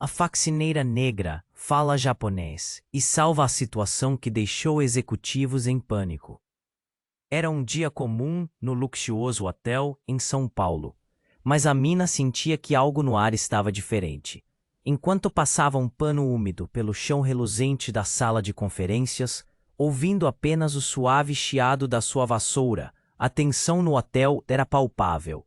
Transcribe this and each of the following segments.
A faxineira negra fala japonês e salva a situação que deixou executivos em pânico. Era um dia comum no luxuoso hotel em São Paulo, mas a mina sentia que algo no ar estava diferente. Enquanto passava um pano úmido pelo chão reluzente da sala de conferências, ouvindo apenas o suave chiado da sua vassoura, a tensão no hotel era palpável.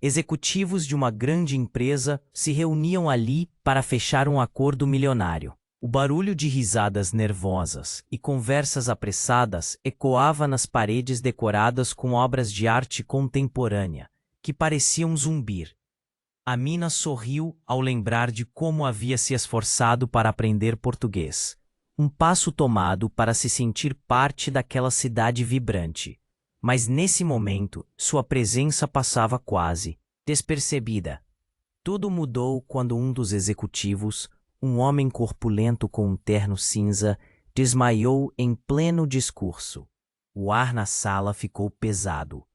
Executivos de uma grande empresa se reuniam ali para fechar um acordo milionário. O barulho de risadas nervosas e conversas apressadas ecoava nas paredes decoradas com obras de arte contemporânea, que pareciam zumbir. A mina sorriu ao lembrar de como havia se esforçado para aprender português. Um passo tomado para se sentir parte daquela cidade vibrante. Mas nesse momento, sua presença passava quase despercebida. Tudo mudou quando um dos executivos, um homem corpulento com um terno cinza, desmaiou em pleno discurso. O ar na sala ficou pesado.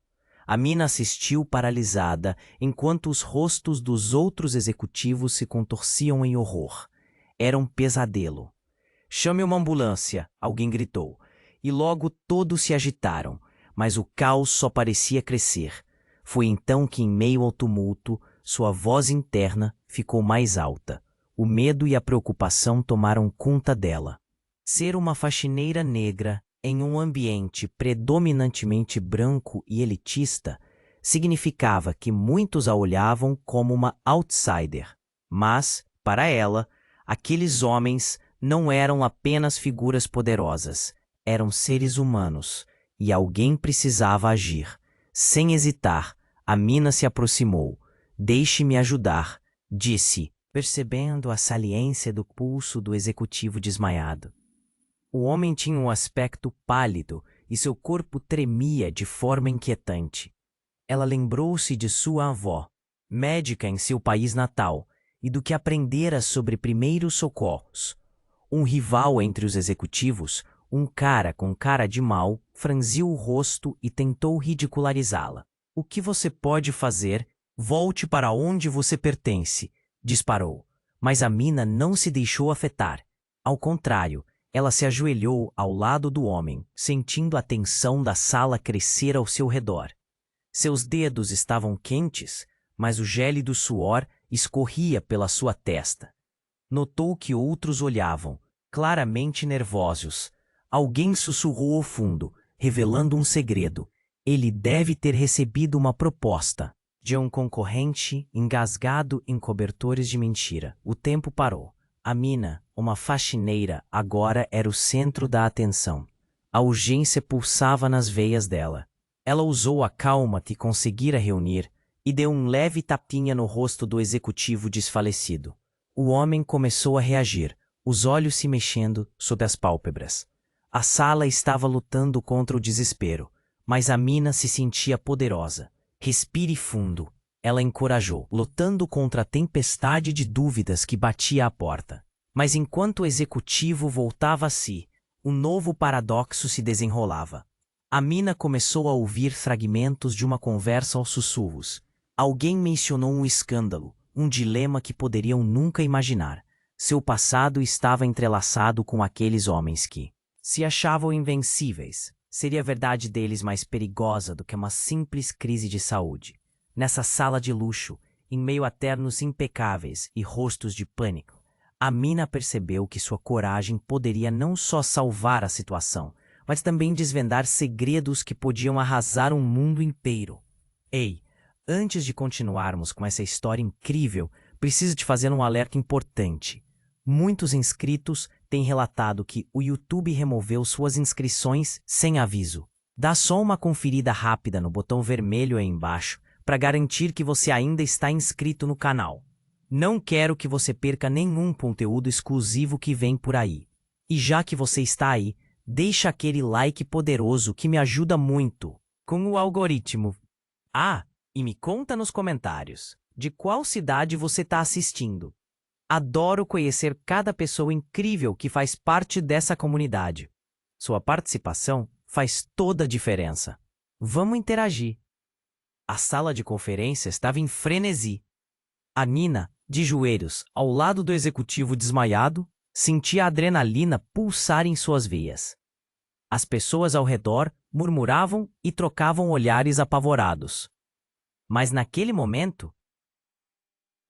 A mina assistiu paralisada, enquanto os rostos dos outros executivos se contorciam em horror. Era um pesadelo. "Chame uma ambulância", alguém gritou, e logo todos se agitaram, mas o caos só parecia crescer. Foi então que, em meio ao tumulto, sua voz interna ficou mais alta. O medo e a preocupação tomaram conta dela. Ser uma faxineira negra em um ambiente predominantemente branco e elitista significava que muitos a olhavam como uma outsider. Mas, para ela, aqueles homens não eram apenas figuras poderosas, eram seres humanos, e alguém precisava agir. Sem hesitar, a mina se aproximou. "Deixe-me ajudar", disse, percebendo a saliência do pulso do executivo desmaiado. O homem tinha um aspecto pálido e seu corpo tremia de forma inquietante. Ela lembrou-se de sua avó, médica em seu país natal, e do que aprendera sobre primeiros socorros. Um rival entre os executivos, um cara com cara de mal, franziu o rosto e tentou ridicularizá-la. "O que você pode fazer? Volte para onde você pertence", disparou. Mas a mina não se deixou afetar. Ao contrário, ela se ajoelhou ao lado do homem, sentindo a tensão da sala crescer ao seu redor. Seus dedos estavam quentes, mas o gélido suor escorria pela sua testa. Notou que outros olhavam, claramente nervosos. Alguém sussurrou ao fundo, revelando um segredo. Ele deve ter recebido uma proposta de um concorrente engasgado em cobertores de mentira. O tempo parou. A mina, uma faxineira, agora era o centro da atenção. A urgência pulsava nas veias dela. Ela usou a calma que conseguira reunir e deu um leve tapinha no rosto do executivo desfalecido. O homem começou a reagir, os olhos se mexendo sob as pálpebras. A sala estava lutando contra o desespero, mas a mina se sentia poderosa. "Respire fundo", ela encorajou, lutando contra a tempestade de dúvidas que batia à porta. Mas enquanto o executivo voltava a si, um novo paradoxo se desenrolava. A mina começou a ouvir fragmentos de uma conversa aos sussurros. Alguém mencionou um escândalo, um dilema que poderiam nunca imaginar. Seu passado estava entrelaçado com aqueles homens que se achavam invencíveis. Seria a verdade deles mais perigosa do que uma simples crise de saúde. Nessa sala de luxo, em meio a ternos impecáveis e rostos de pânico, a mina percebeu que sua coragem poderia não só salvar a situação, mas também desvendar segredos que podiam arrasar um mundo inteiro. "Ei, antes de continuarmos com essa história incrível, preciso te fazer um alerta importante. Muitos inscritos têm relatado que o YouTube removeu suas inscrições sem aviso. Dá só uma conferida rápida no botão vermelho aí embaixo para garantir que você ainda está inscrito no canal. Não quero que você perca nenhum conteúdo exclusivo que vem por aí. E já que você está aí, deixa aquele like poderoso que me ajuda muito com o algoritmo. Ah, e me conta nos comentários de qual cidade você está assistindo. Adoro conhecer cada pessoa incrível que faz parte dessa comunidade. Sua participação faz toda a diferença. Vamos interagir. A sala de conferência estava em frenesi. A Nina, De joelhos, ao lado do executivo desmaiado, sentia a adrenalina pulsar em suas veias. As pessoas ao redor murmuravam e trocavam olhares apavorados. Mas naquele momento,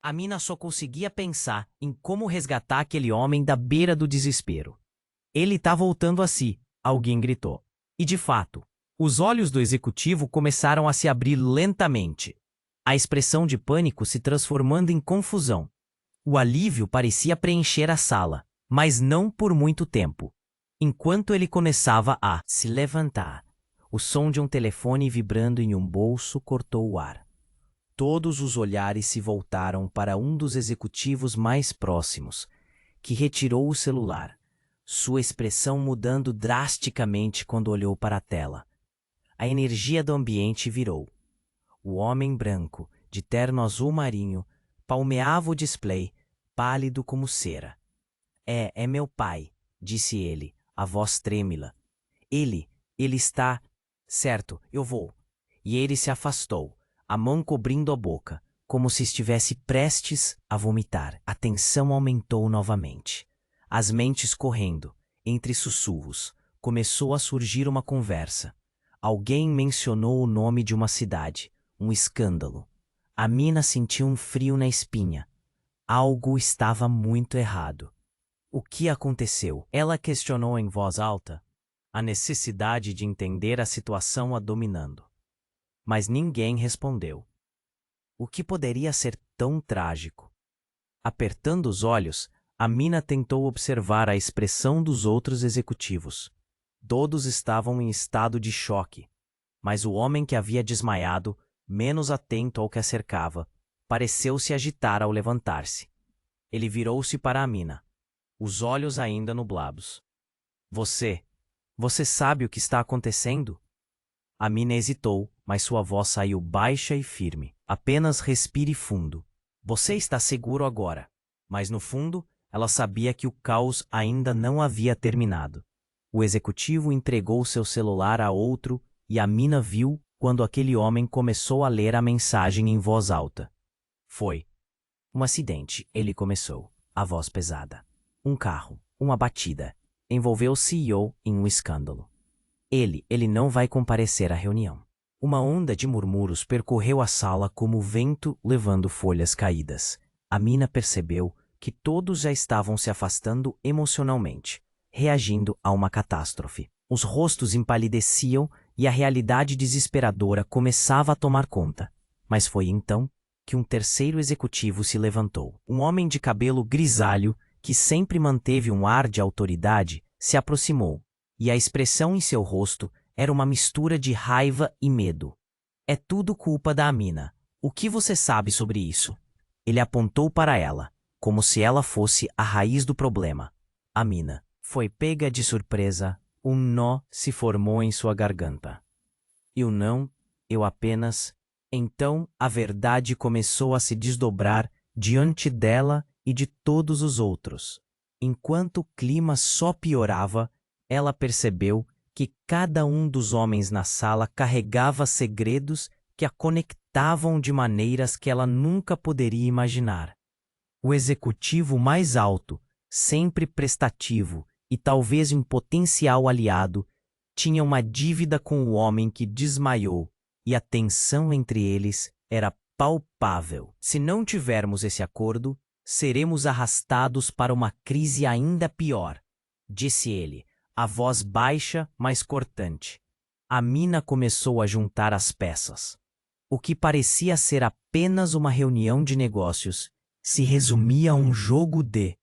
Amina só conseguia pensar em como resgatar aquele homem da beira do desespero. Ele está voltando a si, alguém gritou. E de fato, os olhos do executivo começaram a se abrir lentamente. A expressão de pânico se transformando em confusão. O alívio parecia preencher a sala, mas não por muito tempo. Enquanto ele começava a se levantar, o som de um telefone vibrando em um bolso cortou o ar. Todos os olhares se voltaram para um dos executivos mais próximos, que retirou o celular, sua expressão mudando drasticamente quando olhou para a tela. A energia do ambiente virou. O homem branco, de terno azul marinho, palmeava o display, pálido como cera. É meu pai, disse ele, a voz trêmula. Ele está... Certo, eu vou. E ele se afastou, a mão cobrindo a boca, como se estivesse prestes a vomitar. A tensão aumentou novamente. As mentes correndo, entre sussurros, começou a surgir uma conversa. Alguém mencionou o nome de uma cidade, um escândalo. Amina sentiu um frio na espinha. Algo estava muito errado. O que aconteceu? Ela questionou em voz alta, a necessidade de entender a situação a dominando. Mas ninguém respondeu. O que poderia ser tão trágico? Apertando os olhos, Amina tentou observar a expressão dos outros executivos. Todos estavam em estado de choque, mas o homem que havia desmaiado, menos atento ao que a cercava, pareceu se agitar ao levantar-se. Ele virou-se para Amina, os olhos ainda nublados. Você sabe o que está acontecendo? Amina hesitou, mas sua voz saiu baixa e firme. Apenas respire fundo. Você está seguro agora. Mas no fundo, ela sabia que o caos ainda não havia terminado. O executivo entregou seu celular a outro e Amina viu quando aquele homem começou a ler a mensagem em voz alta. Foi um acidente, ele começou, a voz pesada. Um carro, uma batida, envolveu o CEO em um escândalo. Ele não vai comparecer à reunião. Uma onda de murmúrios percorreu a sala como o vento levando folhas caídas. Amina percebeu que todos já estavam se afastando emocionalmente, reagindo a uma catástrofe. Os rostos empalideciam e a realidade desesperadora começava a tomar conta. Mas foi então que um terceiro executivo se levantou. Um homem de cabelo grisalho, que sempre manteve um ar de autoridade, se aproximou, e a expressão em seu rosto era uma mistura de raiva e medo. É tudo culpa da Amina. O que você sabe sobre isso? Ele apontou para ela, como se ela fosse a raiz do problema. Amina foi pega de surpresa. Um nó se formou em sua garganta. Eu apenas... Então a verdade começou a se desdobrar diante dela e de todos os outros. Enquanto o clima só piorava, ela percebeu que cada um dos homens na sala carregava segredos que a conectavam de maneiras que ela nunca poderia imaginar. O executivo mais alto, sempre prestativo e talvez um potencial aliado, tinha uma dívida com o homem que desmaiou, e a tensão entre eles era palpável. Se não tivermos esse acordo, seremos arrastados para uma crise ainda pior, disse ele, a voz baixa, mas cortante. Amina começou a juntar as peças. O que parecia ser apenas uma reunião de negócios se resumia a um jogo de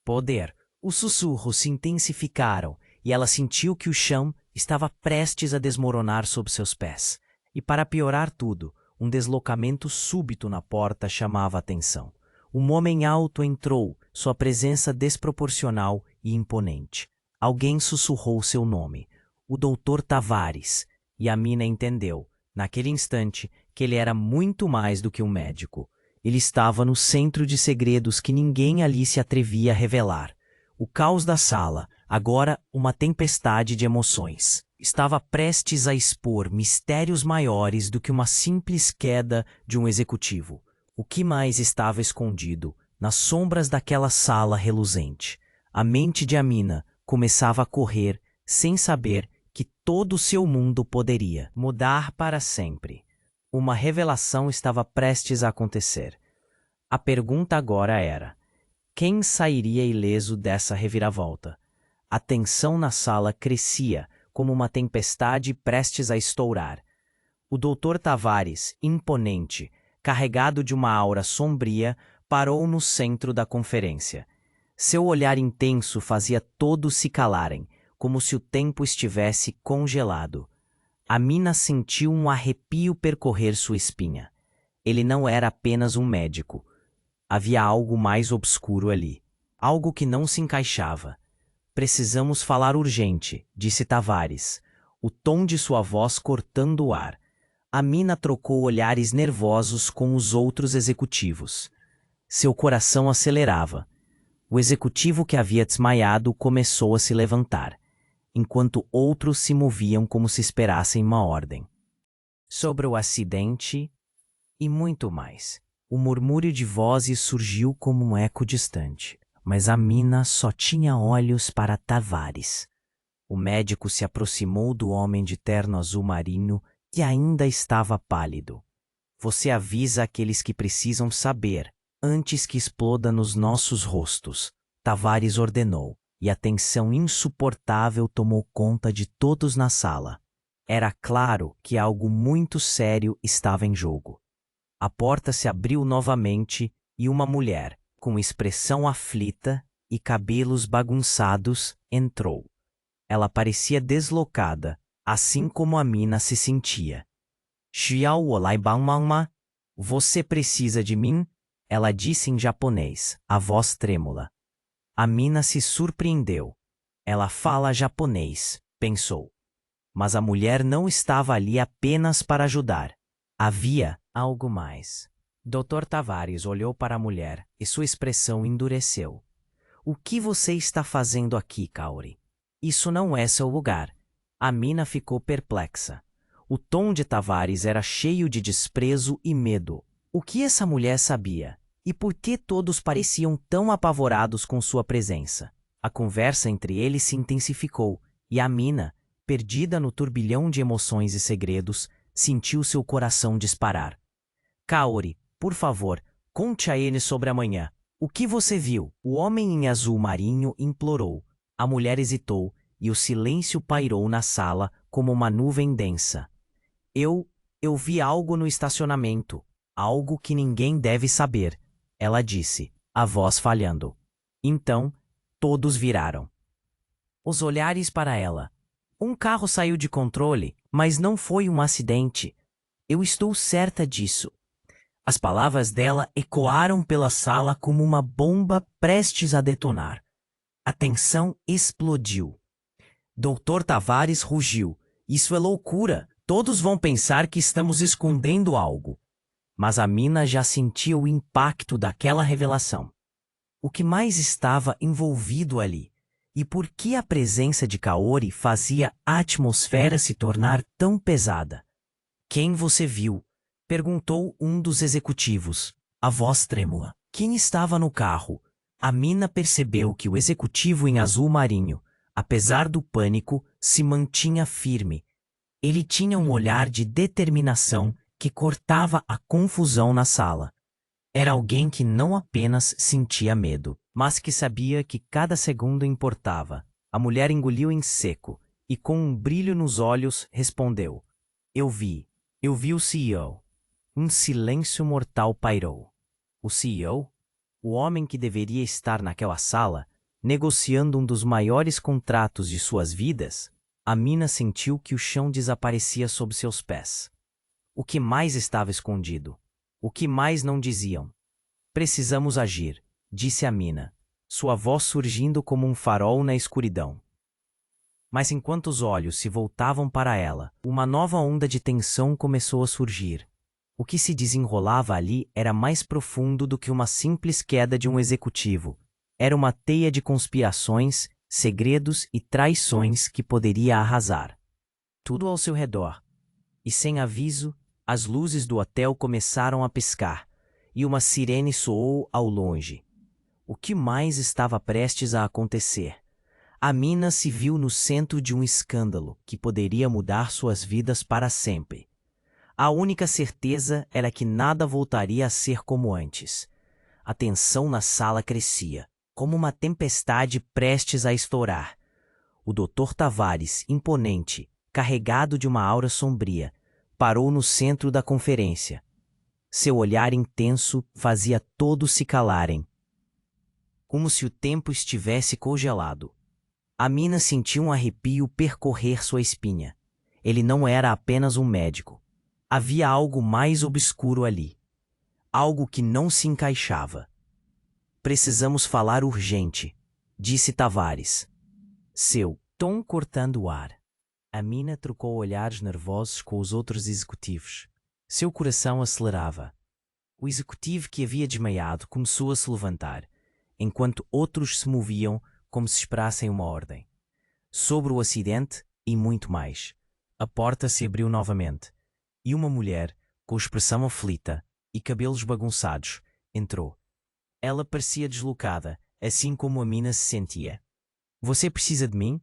poder. Os sussurros se intensificaram e ela sentiu que o chão estava prestes a desmoronar sob seus pés. E para piorar tudo, um deslocamento súbito na porta chamava a atenção. Um homem alto entrou, sua presença desproporcional e imponente. Alguém sussurrou seu nome, o Dr. Tavares, e Amina entendeu, naquele instante, que ele era muito mais do que um médico. Ele estava no centro de segredos que ninguém ali se atrevia a revelar. O caos da sala, agora uma tempestade de emoções, estava prestes a expor mistérios maiores do que uma simples queda de um executivo. O que mais estava escondido nas sombras daquela sala reluzente? A mente de Amina começava a correr sem saber que todo o seu mundo poderia mudar para sempre. Uma revelação estava prestes a acontecer. A pergunta agora era: quem sairia ileso dessa reviravolta? A tensão na sala crescia como uma tempestade prestes a estourar. O Dr. Tavares, imponente, carregado de uma aura sombria, parou no centro da conferência. Seu olhar intenso fazia todos se calarem, como se o tempo estivesse congelado. Amina sentiu um arrepio percorrer sua espinha. Ele não era apenas um médico. Havia algo mais obscuro ali. Algo que não se encaixava. Precisamos falar urgente, disse Tavares, o tom de sua voz cortando o ar. Amina trocou olhares nervosos com os outros executivos. Seu coração acelerava. O executivo que havia desmaiado começou a se levantar, enquanto outros se moviam como se esperassem uma ordem. Sobre o acidente e muito mais. O murmúrio de vozes surgiu como um eco distante, mas Amina só tinha olhos para Tavares. O médico se aproximou do homem de terno azul marinho que ainda estava pálido. Você avisa aqueles que precisam saber, antes que exploda nos nossos rostos, Tavares ordenou, e a tensão insuportável tomou conta de todos na sala. Era claro que algo muito sério estava em jogo. A porta se abriu novamente e uma mulher, com expressão aflita e cabelos bagunçados, entrou. Ela parecia deslocada, assim como Amina se sentia. Xiao Wolai Bangmangma, você precisa de mim? Ela disse em japonês, a voz trêmula. Amina se surpreendeu. Ela fala japonês, pensou. Mas a mulher não estava ali apenas para ajudar. Havia algo mais. Dr. Tavares olhou para a mulher e sua expressão endureceu. O que você está fazendo aqui, Kaori? Isso não é seu lugar. Amina ficou perplexa. O tom de Tavares era cheio de desprezo e medo. O que essa mulher sabia? E por que todos pareciam tão apavorados com sua presença? A conversa entre eles se intensificou, e Amina, perdida no turbilhão de emoções e segredos, sentiu seu coração disparar. Kaori, por favor, conte a ele sobre amanhã. O que você viu? O homem em azul marinho implorou. A mulher hesitou, e o silêncio pairou na sala como uma nuvem densa. Eu vi algo no estacionamento. Algo que ninguém deve saber, ela disse, a voz falhando. Então, todos viraram os olhares para ela. Um carro saiu de controle, mas não foi um acidente. Eu estou certa disso. As palavras dela ecoaram pela sala como uma bomba prestes a detonar. A tensão explodiu. Dr. Tavares rugiu. Isso é loucura. Todos vão pensar que estamos escondendo algo. Mas Amina já sentia o impacto daquela revelação. O que mais estava envolvido ali? E por que a presença de Kaori fazia a atmosfera se tornar tão pesada? Quem você viu? Perguntou um dos executivos, a voz trêmula. Quem estava no carro? Amina percebeu que o executivo em azul marinho, apesar do pânico, se mantinha firme. Ele tinha um olhar de determinação que cortava a confusão na sala. Era alguém que não apenas sentia medo, mas que sabia que cada segundo importava. A mulher engoliu em seco e, com um brilho nos olhos, respondeu. Eu vi o CEO. Um silêncio mortal pairou. O CEO? O homem que deveria estar naquela sala, negociando um dos maiores contratos de suas vidas? Amina sentiu que o chão desaparecia sob seus pés. O que mais estava escondido? O que mais não diziam? Precisamos agir, disse Amina, sua voz surgindo como um farol na escuridão. Mas enquanto os olhos se voltavam para ela, uma nova onda de tensão começou a surgir. O que se desenrolava ali era mais profundo do que uma simples queda de um executivo. Era uma teia de conspirações, segredos e traições que poderia arrasar tudo ao seu redor. E sem aviso, as luzes do hotel começaram a piscar, e uma sirene soou ao longe. O que mais estava prestes a acontecer? Amina se viu no centro de um escândalo que poderia mudar suas vidas para sempre. A única certeza era que nada voltaria a ser como antes. A tensão na sala crescia, como uma tempestade prestes a estourar. O Dr. Tavares, imponente, carregado de uma aura sombria, parou no centro da conferência. Seu olhar intenso fazia todos se calarem, como se o tempo estivesse congelado. Amina sentiu um arrepio percorrer sua espinha. Ele não era apenas um médico. Havia algo mais obscuro ali. Algo que não se encaixava. Precisamos falar urgente, disse Tavares. Seu tom cortando o ar. Amina trocou olhares nervosos com os outros executivos. Seu coração acelerava. O executivo que havia desmaiado começou a se levantar, enquanto outros se moviam como se esperassem uma ordem. Sobre o acidente e muito mais. A porta se abriu novamente, e uma mulher, com expressão aflita e cabelos bagunçados, entrou. Ela parecia deslocada, assim como Amina se sentia. Você precisa de mim?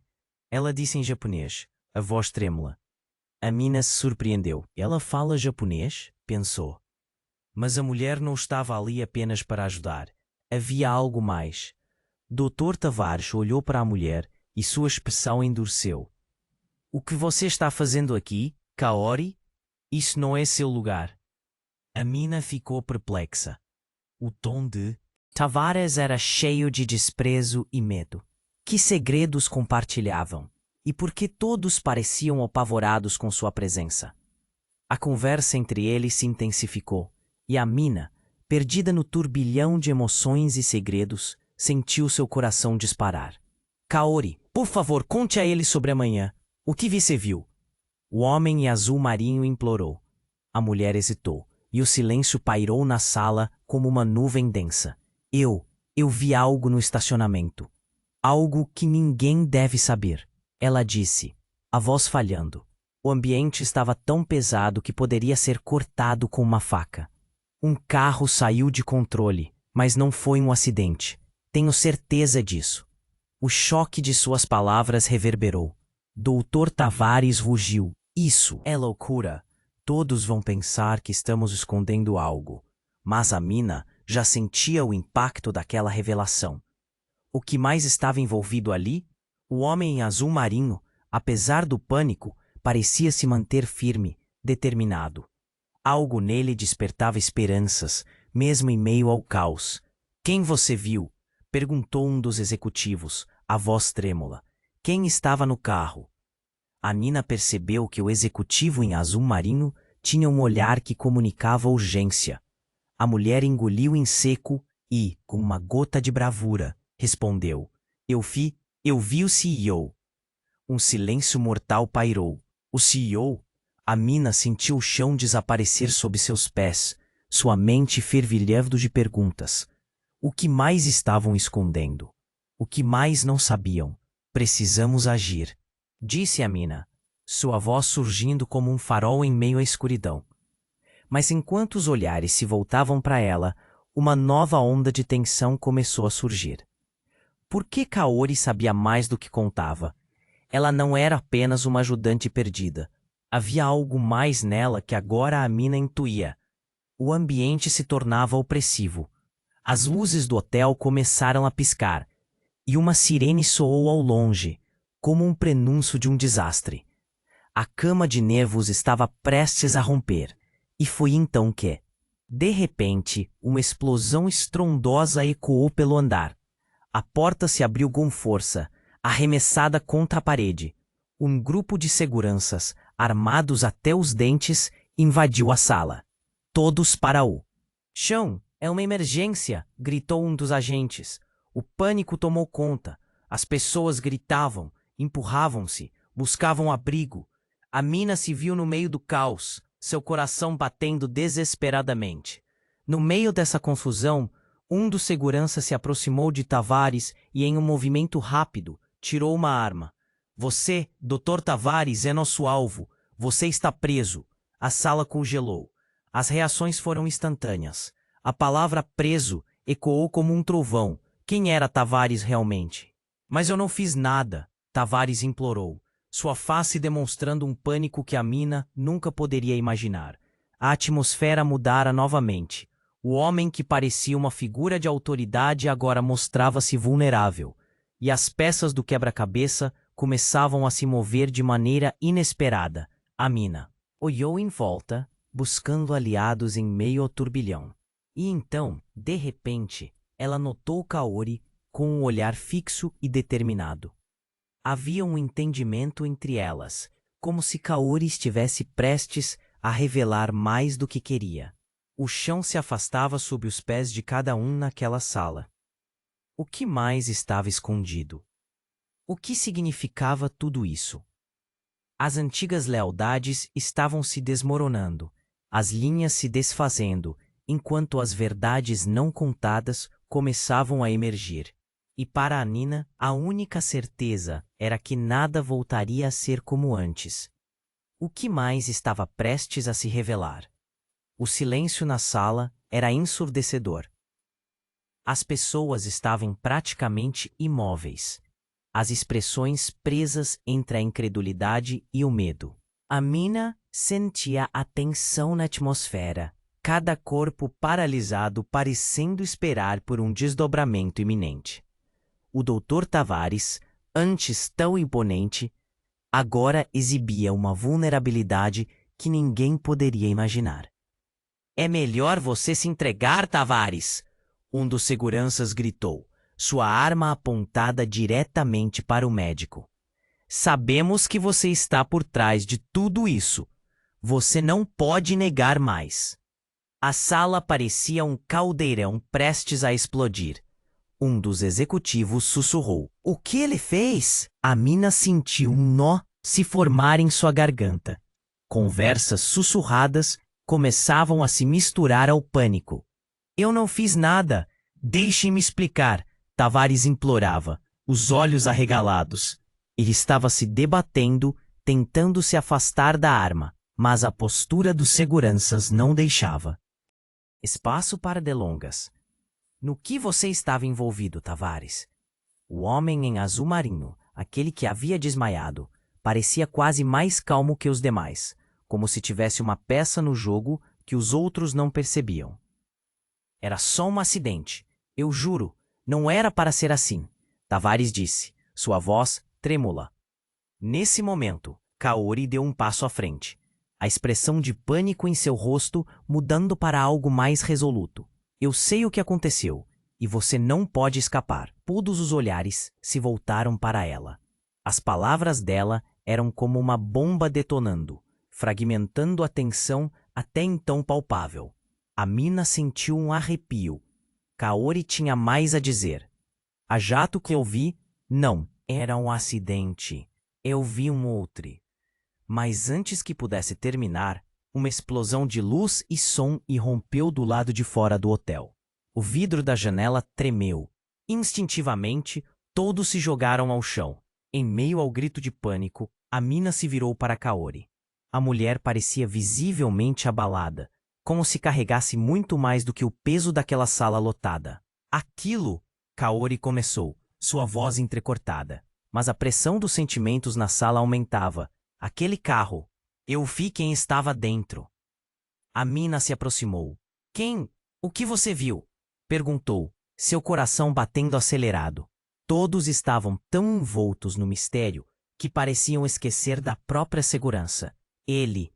Ela disse em japonês, a voz trêmula. Amina se surpreendeu. Ela fala japonês? Pensou. Mas a mulher não estava ali apenas para ajudar. Havia algo mais. Dr. Tavares olhou para a mulher e sua expressão endureceu. O que você está fazendo aqui, Kaori? Isso não é seu lugar. Amina ficou perplexa. O tom de Tavares era cheio de desprezo e medo. Que segredos compartilhavam? E por que todos pareciam apavorados com sua presença? A conversa entre eles se intensificou, e Amina, perdida no turbilhão de emoções e segredos, sentiu seu coração disparar. Kaori, por favor, conte a ele sobre amanhã. O que você viu? O homem em azul marinho implorou. A mulher hesitou, e o silêncio pairou na sala como uma nuvem densa. Eu vi algo no estacionamento. Algo que ninguém deve saber. Ela disse, a voz falhando. O ambiente estava tão pesado que poderia ser cortado com uma faca. Um carro saiu de controle, mas não foi um acidente. Tenho certeza disso. O choque de suas palavras reverberou. Dr. Tavares rugiu. Isso é loucura. Todos vão pensar que estamos escondendo algo. Mas Amina já sentia o impacto daquela revelação. O que mais estava envolvido ali? O homem em azul marinho, apesar do pânico, parecia se manter firme, determinado. Algo nele despertava esperanças, mesmo em meio ao caos. Quem você viu? Perguntou um dos executivos, a voz trêmula. Quem estava no carro? Amina percebeu que o executivo em azul marinho tinha um olhar que comunicava urgência. A mulher engoliu em seco e, com uma gota de bravura, respondeu. Eu vi o CEO. Um silêncio mortal pairou. O CEO? Amina sentiu o chão desaparecer sob seus pés, sua mente fervilhando de perguntas. O que mais estavam escondendo? O que mais não sabiam? Precisamos agir, disse Amina, sua voz surgindo como um farol em meio à escuridão. Mas enquanto os olhares se voltavam para ela, uma nova onda de tensão começou a surgir. Por que Kaori sabia mais do que contava? Ela não era apenas uma ajudante perdida. Havia algo mais nela que agora Amina intuía. O ambiente se tornava opressivo. As luzes do hotel começaram a piscar, e uma sirene soou ao longe, como um prenúncio de um desastre. A cama de nervos estava prestes a romper, e foi então que, de repente, uma explosão estrondosa ecoou pelo andar. A porta se abriu com força, arremessada contra a parede. Um grupo de seguranças, armados até os dentes, invadiu a sala. Todos para o chão. É uma emergência, gritou um dos agentes. O pânico tomou conta. As pessoas gritavam, empurravam-se, buscavam abrigo. Amina se viu no meio do caos, seu coração batendo desesperadamente. No meio dessa confusão, um dos seguranças se aproximou de Tavares e, em um movimento rápido, tirou uma arma. Você, Dr. Tavares, é nosso alvo. Você está preso. A sala congelou. As reações foram instantâneas. A palavra preso ecoou como um trovão. Quem era Tavares realmente? Mas eu não fiz nada, Tavares implorou, sua face demonstrando um pânico que a mina nunca poderia imaginar. A atmosfera mudara novamente. O homem que parecia uma figura de autoridade agora mostrava-se vulnerável, e as peças do quebra-cabeça começavam a se mover de maneira inesperada. A mina olhou em volta, buscando aliados em meio ao turbilhão. E então, de repente, ela notou Kaori com um olhar fixo e determinado. Havia um entendimento entre elas, como se Kaori estivesse prestes a revelar mais do que queria. O chão se afastava sob os pés de cada um naquela sala. O que mais estava escondido? O que significava tudo isso? As antigas lealdades estavam se desmoronando, as linhas se desfazendo, enquanto as verdades não contadas começavam a emergir. E para a Nina, a única certeza era que nada voltaria a ser como antes. O que mais estava prestes a se revelar? O silêncio na sala era ensurdecedor. As pessoas estavam praticamente imóveis, as expressões presas entre a incredulidade e o medo. A mina sentia a tensão na atmosfera, cada corpo paralisado parecendo esperar por um desdobramento iminente. O Dr. Tavares, antes tão imponente, agora exibia uma vulnerabilidade que ninguém poderia imaginar. "É melhor você se entregar, Tavares!" Um dos seguranças gritou, sua arma apontada diretamente para o médico. "Sabemos que você está por trás de tudo isso. Você não pode negar mais." A sala parecia um caldeirão prestes a explodir. Um dos executivos sussurrou. "O que ele fez?" A mina sentiu um nó se formar em sua garganta. Conversas sussurradas começavam a se misturar ao pânico. "Eu não fiz nada. Deixe-me explicar", Tavares implorava, os olhos arregalados. Ele estava se debatendo, tentando se afastar da arma, mas a postura dos seguranças não deixava. Espaço para delongas. "No que você estava envolvido, Tavares?" O homem em azul marinho, aquele que havia desmaiado, parecia quase mais calmo que os demais, como se tivesse uma peça no jogo que os outros não percebiam. "Era só um acidente. Eu juro, não era para ser assim", Tavares disse, sua voz trêmula. Nesse momento, Kaori deu um passo à frente, a expressão de pânico em seu rosto mudando para algo mais resoluto. "Eu sei o que aconteceu, e você não pode escapar." Todos os olhares se voltaram para ela. As palavras dela eram como uma bomba detonando, fragmentando a tensão até então palpável. A mina sentiu um arrepio. Kaori tinha mais a dizer. "A jato que eu vi, não, era um acidente. Eu vi um outro." Mas antes que pudesse terminar, uma explosão de luz e som irrompeu do lado de fora do hotel. O vidro da janela tremeu. Instintivamente, todos se jogaram ao chão. Em meio ao grito de pânico, a mina se virou para Kaori. A mulher parecia visivelmente abalada, como se carregasse muito mais do que o peso daquela sala lotada. "Aquilo", Kaori começou, sua voz entrecortada. Mas a pressão dos sentimentos na sala aumentava. "Aquele carro. Eu vi quem estava dentro." A mina se aproximou. "Quem? O que você viu?" perguntou, seu coração batendo acelerado. Todos estavam tão envoltos no mistério que pareciam esquecer da própria segurança. Ele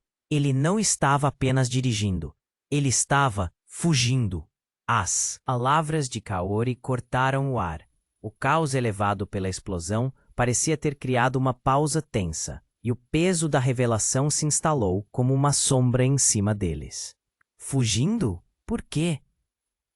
não estava apenas dirigindo. Ele estava fugindo. As palavras de Kaori cortaram o ar. O caos elevado pela explosão parecia ter criado uma pausa tensa, e o peso da revelação se instalou como uma sombra em cima deles. "Fugindo? Por quê?"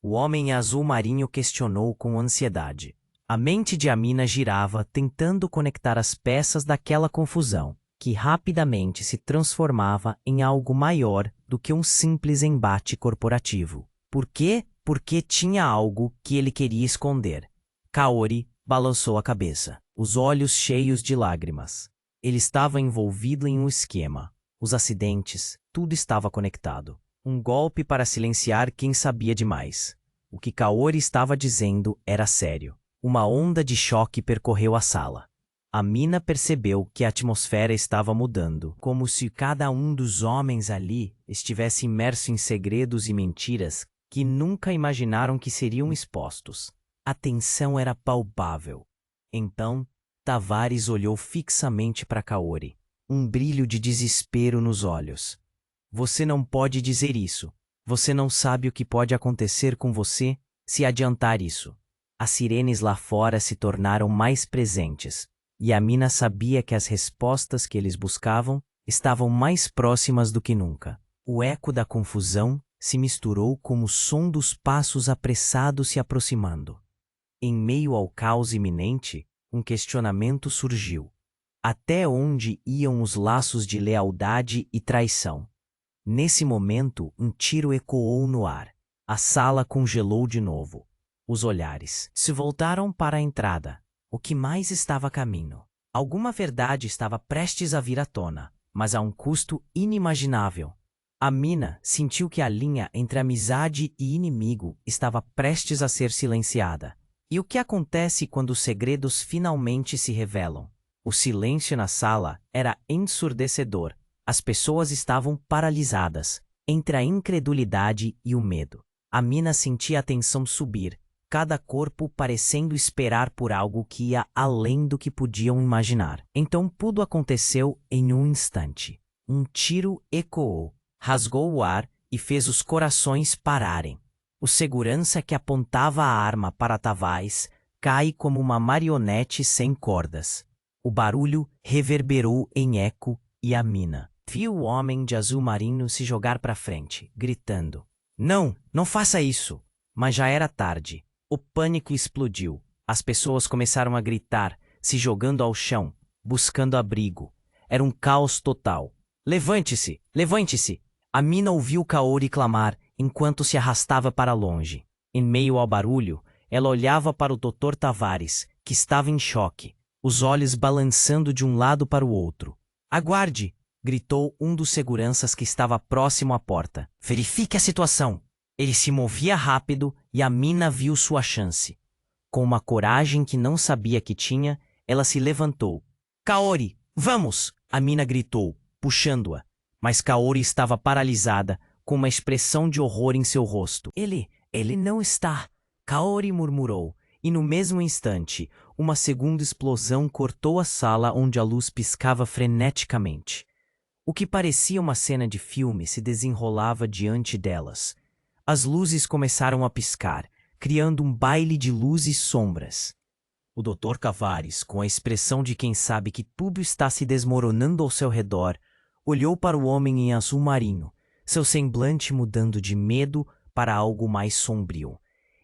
O homem azul marinho questionou com ansiedade. A mente de Amina girava, tentando conectar as peças daquela confusão, que rapidamente se transformava em algo maior do que um simples embate corporativo. Por quê? Porque tinha algo que ele queria esconder. Kaori balançou a cabeça, os olhos cheios de lágrimas. Ele estava envolvido em um esquema. Os acidentes, tudo estava conectado. Um golpe para silenciar quem sabia demais. O que Kaori estava dizendo era sério. Uma onda de choque percorreu a sala. A Mina percebeu que a atmosfera estava mudando, como se cada um dos homens ali estivesse imerso em segredos e mentiras que nunca imaginaram que seriam expostos. A tensão era palpável. Então, Tavares olhou fixamente para Kaori, um brilho de desespero nos olhos. Você não pode dizer isso. Você não sabe o que pode acontecer com você se adiantar isso. As sirenes lá fora se tornaram mais presentes, e a Mina sabia que as respostas que eles buscavam estavam mais próximas do que nunca. O eco da confusão se misturou com o som dos passos apressados se aproximando. Em meio ao caos iminente, um questionamento surgiu. Até onde iam os laços de lealdade e traição? Nesse momento, um tiro ecoou no ar. A sala congelou de novo. Os olhares se voltaram para a entrada. O que mais estava a caminho? Alguma verdade estava prestes a vir à tona, mas a um custo inimaginável. A Mina sentiu que a linha entre amizade e inimigo estava prestes a ser silenciada. E o que acontece quando os segredos finalmente se revelam? O silêncio na sala era ensurdecedor. As pessoas estavam paralisadas, entre a incredulidade e o medo. A Mina sentia a tensão subir, cada corpo parecendo esperar por algo que ia além do que podiam imaginar. Então tudo aconteceu em um instante. Um tiro ecoou, rasgou o ar e fez os corações pararem. O segurança que apontava a arma para Tavares cai como uma marionete sem cordas. O barulho reverberou em eco e a Mina viu o homem de azul marinho se jogar para frente, gritando: "Não, não faça isso!" Mas já era tarde. O pânico explodiu. As pessoas começaram a gritar, se jogando ao chão, buscando abrigo. Era um caos total. "Levante-se! Levante-se!" A Mina ouviu Kaori clamar enquanto se arrastava para longe. Em meio ao barulho, ela olhava para o Dr. Tavares, que estava em choque, os olhos balançando de um lado para o outro. "Aguarde!" gritou um dos seguranças que estava próximo à porta. "Verifique a situação!" Ele se movia rápido e a Mina viu sua chance. Com uma coragem que não sabia que tinha, ela se levantou. "Kaori, vamos!" a Mina gritou, puxando-a. Mas Kaori estava paralisada, com uma expressão de horror em seu rosto. Ele não está!" Kaori murmurou, e no mesmo instante, uma segunda explosão cortou a sala onde a luz piscava freneticamente. O que parecia uma cena de filme se desenrolava diante delas. As luzes começaram a piscar, criando um baile de luz e sombras. O Dr. Tavares, com a expressão de quem sabe que tudo está se desmoronando ao seu redor, olhou para o homem em azul marinho, seu semblante mudando de medo para algo mais sombrio.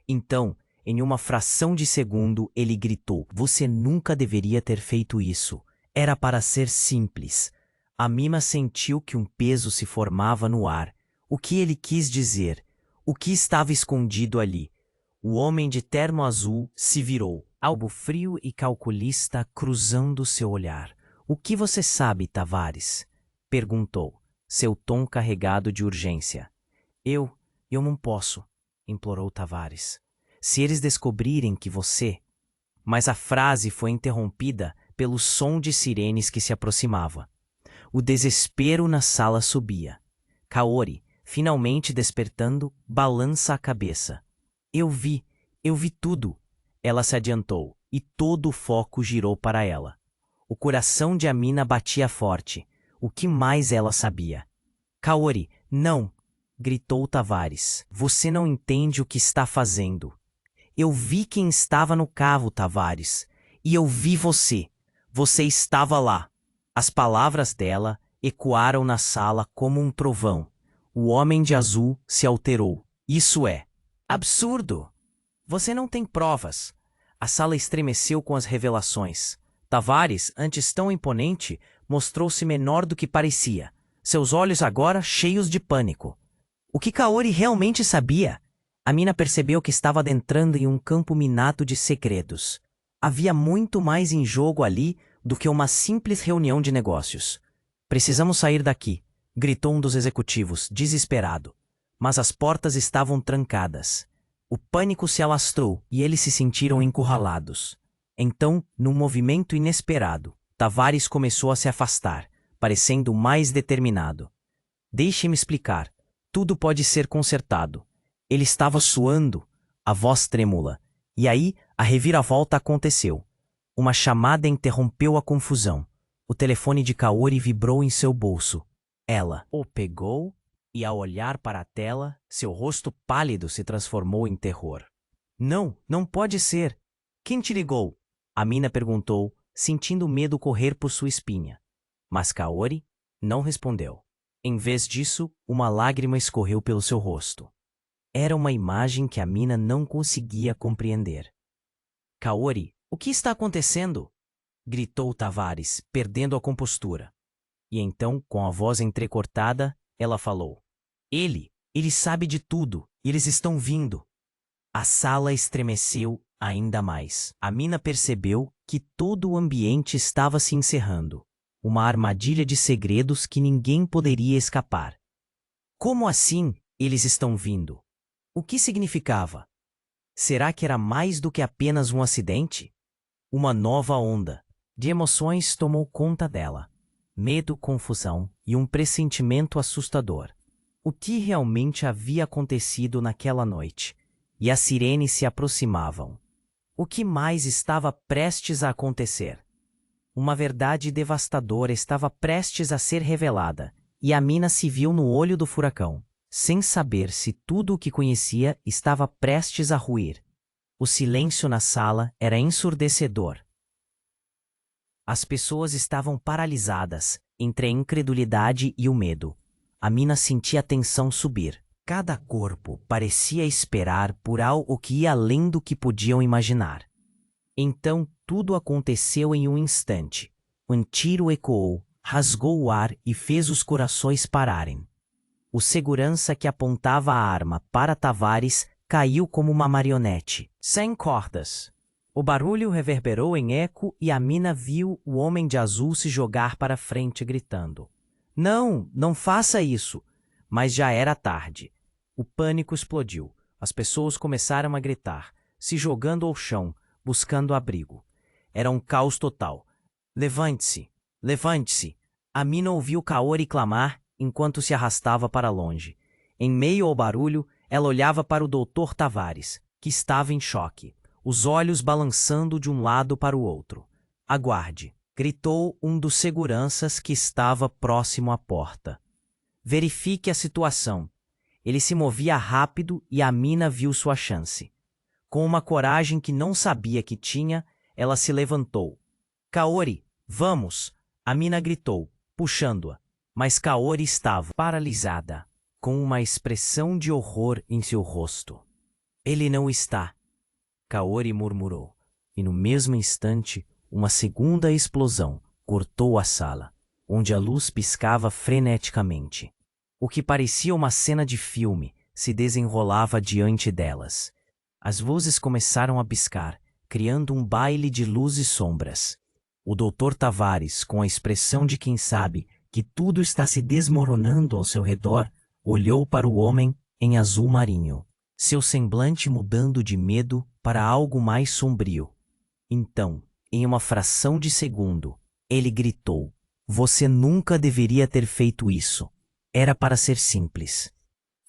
Então, em uma fração de segundo, ele gritou: "Você nunca deveria ter feito isso. Era para ser simples." A Mina sentiu que um peso se formava no ar. O que ele quis dizer? O que estava escondido ali? O homem de terno azul se virou, algo frio e calculista cruzando seu olhar. "O que você sabe, Tavares?" perguntou, seu tom carregado de urgência. Eu não posso", implorou Tavares. "Se eles descobrirem que você..." Mas a frase foi interrompida pelo som de sirenes que se aproximava. O desespero na sala subia. Kaori, finalmente despertando, balança a cabeça. Eu vi tudo." Ela se adiantou, e todo o foco girou para ela. O coração de Amina batia forte. O que mais ela sabia? "Kaori, não!" gritou Tavares. "Você não entende o que está fazendo. Eu vi quem estava no carro, Tavares. E eu vi você. Você estava lá." As palavras dela ecoaram na sala como um trovão. O homem de azul se alterou. "Isso é absurdo! Você não tem provas." A sala estremeceu com as revelações. Tavares, antes tão imponente, mostrou-se menor do que parecia, seus olhos agora cheios de pânico. O que Kaori realmente sabia? A Mina percebeu que estava adentrando em um campo minado de segredos. Havia muito mais em jogo ali do que uma simples reunião de negócios. "Precisamos sair daqui", gritou um dos executivos, desesperado. mas as portas estavam trancadas. O pânico se alastrou e eles se sentiram encurralados. Então, num movimento inesperado, Tavares começou a se afastar, parecendo mais determinado. Deixe-me explicar. Tudo pode ser consertado. Ele estava suando, a voz trêmula. E aí, a reviravolta aconteceu. Uma chamada interrompeu a confusão. O telefone de Kaori vibrou em seu bolso. Ela o pegou e, ao olhar para a tela, seu rosto pálido se transformou em terror. Não, não pode ser. Quem te ligou? Amina perguntou, sentindo medo correr por sua espinha. Mas Kaori não respondeu. Em vez disso, uma lágrima escorreu pelo seu rosto. Era uma imagem que Amina não conseguia compreender. Kaori, o que está acontecendo? Gritou Tavares, perdendo a compostura. E então, com a voz entrecortada, ela falou. Ele sabe de tudo, e eles estão vindo. A sala estremeceu ainda mais. Amina percebeu que todo o ambiente estava se encerrando. Uma armadilha de segredos que ninguém poderia escapar. Como assim, eles estão vindo? O que significava? Será que era mais do que apenas um acidente? Uma nova onda de emoções tomou conta dela. Medo, confusão e um pressentimento assustador. O que realmente havia acontecido naquela noite? E as sirenes se aproximavam. O que mais estava prestes a acontecer? Uma verdade devastadora estava prestes a ser revelada, e Amina se viu no olho do furacão, sem saber se tudo o que conhecia estava prestes a ruir. O silêncio na sala era ensurdecedor. As pessoas estavam paralisadas, entre a incredulidade e o medo. Amina sentia a tensão subir. Cada corpo parecia esperar por algo que ia além do que podiam imaginar. Então tudo aconteceu em um instante. Um tiro ecoou, rasgou o ar e fez os corações pararem. O segurança que apontava a arma para Tavares caiu como uma marionete, sem cordas. O barulho reverberou em eco e Amina viu o homem de azul se jogar para frente gritando. Não, não faça isso! Mas já era tarde. O pânico explodiu. As pessoas começaram a gritar, se jogando ao chão, buscando abrigo. Era um caos total. Levante-se! Levante-se! Amina ouviu Kaori clamar enquanto se arrastava para longe. Em meio ao barulho, ela olhava para o Dr. Tavares, que estava em choque, os olhos balançando de um lado para o outro. Aguarde! Gritou um dos seguranças que estava próximo à porta. Verifique a situação. Ele se movia rápido e Amina viu sua chance. Com uma coragem que não sabia que tinha, ela se levantou. Kaori, vamos! Amina gritou, puxando-a. Mas Kaori estava paralisada, com uma expressão de horror em seu rosto. Ele não está, Kaori murmurou. E no mesmo instante, uma segunda explosão cortou a sala, onde a luz piscava freneticamente. O que parecia uma cena de filme se desenrolava diante delas. As vozes começaram a piscar, criando um baile de luz e sombras. O Dr. Tavares, com a expressão de quem sabe que tudo está se desmoronando ao seu redor, olhou para o homem em azul marinho, seu semblante mudando de medo para algo mais sombrio. Então, em uma fração de segundo, ele gritou: "Você nunca deveria ter feito isso. Era para ser simples."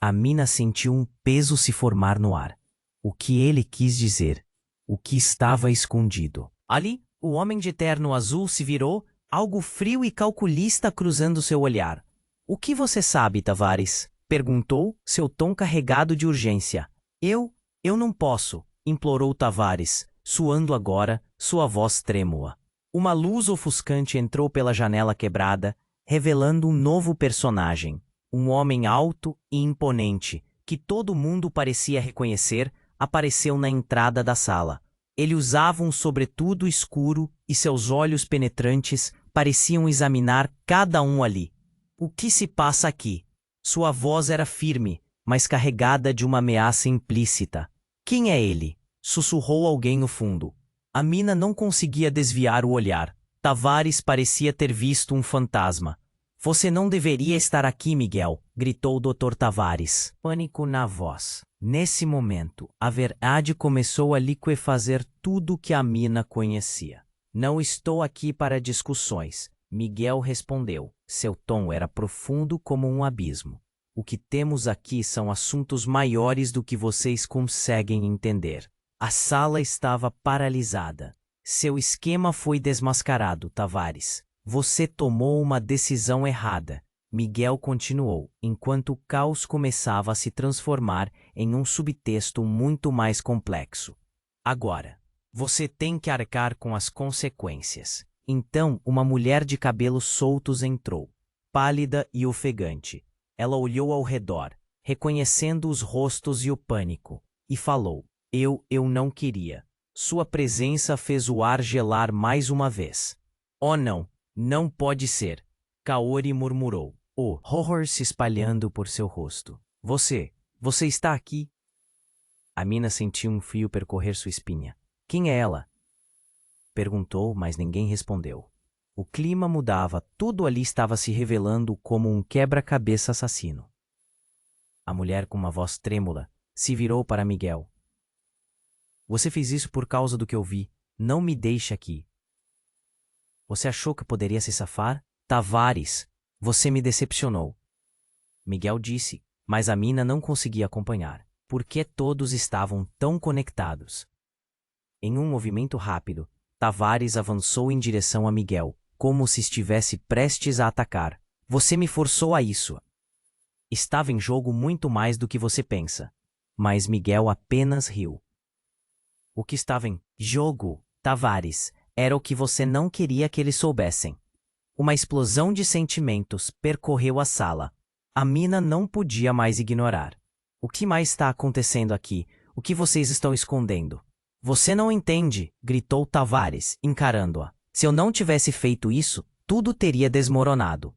Amina sentiu um peso se formar no ar. O que ele quis dizer? O que estava escondido? Ali, o homem de terno azul se virou, algo frio e calculista cruzando seu olhar. "O que você sabe, Tavares?" perguntou, seu tom carregado de urgência. Eu não posso", implorou Tavares, suando agora, sua voz trêmula. Uma luz ofuscante entrou pela janela quebrada, revelando um novo personagem. Um homem alto e imponente, que todo mundo parecia reconhecer, apareceu na entrada da sala. Ele usava um sobretudo escuro e seus olhos penetrantes pareciam examinar cada um ali. "O que se passa aqui?" Sua voz era firme, mas carregada de uma ameaça implícita. "Quem é ele?" sussurrou alguém no fundo. Amina não conseguia desviar o olhar. Tavares parecia ter visto um fantasma. Você não deveria estar aqui, Miguel, gritou o Dr. Tavares, pânico na voz. Nesse momento, a verdade começou a liquefazer tudo que a mina conhecia. Não estou aqui para discussões, Miguel respondeu. Seu tom era profundo como um abismo. O que temos aqui são assuntos maiores do que vocês conseguem entender. A sala estava paralisada. Seu esquema foi desmascarado, Tavares. Você tomou uma decisão errada. Miguel continuou, enquanto o caos começava a se transformar em um subtexto muito mais complexo. Agora, você tem que arcar com as consequências. Então, uma mulher de cabelos soltos entrou, pálida e ofegante. Ela olhou ao redor, reconhecendo os rostos e o pânico, e falou: Eu não queria. Sua presença fez o ar gelar mais uma vez. Oh não, não pode ser, Kaori murmurou, o horror se espalhando por seu rosto. Você está aqui? A mina sentiu um frio percorrer sua espinha. Quem é ela? Perguntou, mas ninguém respondeu. O clima mudava, tudo ali estava se revelando como um quebra-cabeça assassino. A mulher, com uma voz trêmula, se virou para Miguel. Você fez isso por causa do que eu vi. Não me deixe aqui. Você achou que poderia se safar? Tavares, você me decepcionou. Miguel disse, mas a mina não conseguia acompanhar. Por que todos estavam tão conectados? Em um movimento rápido, Tavares avançou em direção a Miguel, como se estivesse prestes a atacar. Você me forçou a isso. Estava em jogo muito mais do que você pensa. Mas Miguel apenas riu. O que estava em jogo, Tavares, era o que você não queria que eles soubessem. Uma explosão de sentimentos percorreu a sala. A mina não podia mais ignorar. O que mais está acontecendo aqui? O que vocês estão escondendo? Você não entende, gritou Tavares, encarando-a. Se eu não tivesse feito isso, tudo teria desmoronado.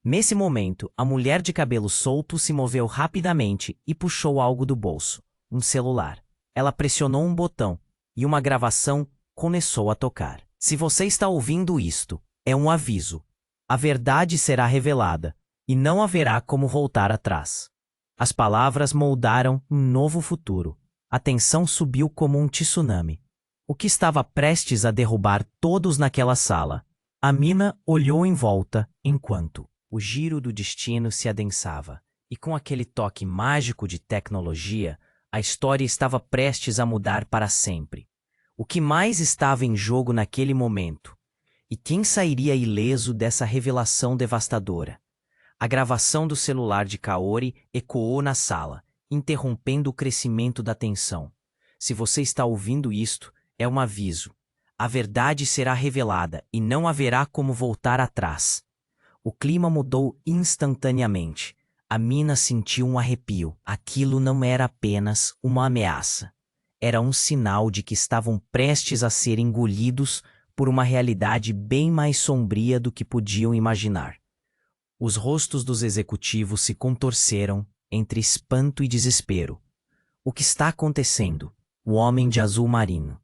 Nesse momento, a mulher de cabelo solto se moveu rapidamente e puxou algo do bolso, um celular. Ela pressionou um botão e uma gravação começou a tocar. Se você está ouvindo isto, é um aviso. A verdade será revelada e não haverá como voltar atrás. As palavras moldaram um novo futuro. A tensão subiu como um tsunami. O que estava prestes a derrubar todos naquela sala? A mina olhou em volta enquanto o giro do destino se adensava. E com aquele toque mágico de tecnologia, a história estava prestes a mudar para sempre. O que mais estava em jogo naquele momento? E quem sairia ileso dessa revelação devastadora? A gravação do celular de Kaori ecoou na sala, interrompendo o crescimento da tensão. Se você está ouvindo isto, é um aviso. A verdade será revelada e não haverá como voltar atrás. O clima mudou instantaneamente. A mina sentiu um arrepio. Aquilo não era apenas uma ameaça. Era um sinal de que estavam prestes a ser engolidos por uma realidade bem mais sombria do que podiam imaginar. Os rostos dos executivos se contorceram entre espanto e desespero. O que está acontecendo? O homem de azul marinho